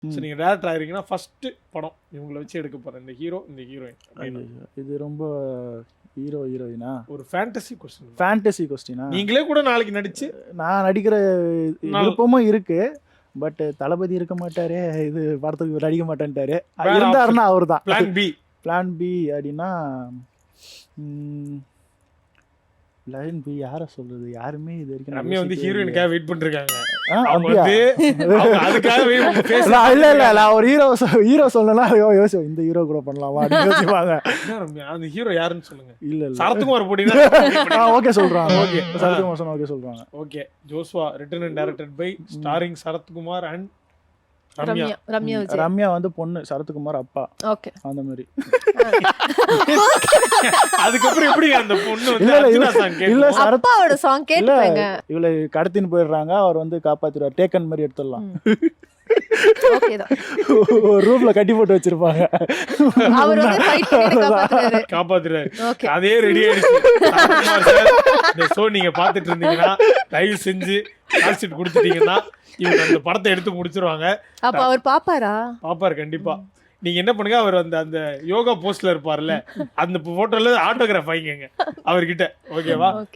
So நீங்கள் director ஆகிறீங்கன்னா first படம் இவங்களை வச்சு எடுக்க போகிறேன், இந்த ஹீரோ இந்த ஹீரோயின். இது ரொம்ப ஹீரோயினா ஒரு ஃபேண்டசி கொஸ்டின். ஃபேண்டசி கொஸ்டினா? நீங்களே கூட நாளைக்கு நடிச்சு நான் நடிக்கிற விருப்பமும் இருக்கு. பட் தளபதி இருக்க மாட்டாரு, இது படத்துக்கு நடிக்க மாட்டேன்ட்டாரு. இருந்தாருன்னா அவர் தான் பிளான் பி அப்படின்னா. பிளான் பி யாரை சொல்றது? யாருமே இது வரைக்கும் ரம்யா வந்து ஹீரோயினுக்காக வெயிட் பண்ணிருக்காங்க. நான் ஒரு ஹீரோ சொல்லணும்னா யோசிப்பேன், இந்த ஹீரோ கூட பண்ணலாமா அப்படின்னு யோசிப்பாங்க. அந்த ஹீரோ யாருன்னு சொல்லுங்க. இல்ல சரத்குமார் போட்டீங்கன்னா ஓகே சொல்றாங்க. ஓகே சரத்குமார் சொன்னா ஓகே சொல்றாங்க. Okay. Joshua written and directed by starring Sarathkumar and Ramya வந்து பொண்ணு, சரத்குமார் அப்பா. ஓகே அந்த மாதிரி. அதுக்கப்புறம் எப்படி அந்த பொண்ணு இல்ல அப்பாவோட சாங் கேட்பாங்க. இவளை கடத்தின்னு போயிடுறாங்க, அவர் வந்து காப்பாத்திடுவார். டேக்கன் மாதிரி எடுத்துடலாம். ரூம்ல கட்டி போட்டு வச்சிருப்பாங்க, அவர் வந்து ஃபைட் பண்ணி காப்பாத்துறாரு. அதே ரெடி ஆயிடுச்சு. இந்த ஷோ நீங்க பாத்துட்டு இருந்தீங்கன்னா தயவு செஞ்சு கால்ஷீட் கொடுத்துட்டீங்கன்னா இவங்க அந்த படத்தை எடுத்து முடிச்சிருவாங்க. அப்ப அவர் பாப்பாரு கண்டிப்பா. நீங்க என்ன பண்ணுங்க, அவர் அந்த யோகா போஸ்ட்ல இருப்பார்ல, அந்த போட்டோல ஆட்டோகிராஃப் வாங்கிக்கங்க அவர்கிட்ட. ஓகேவா?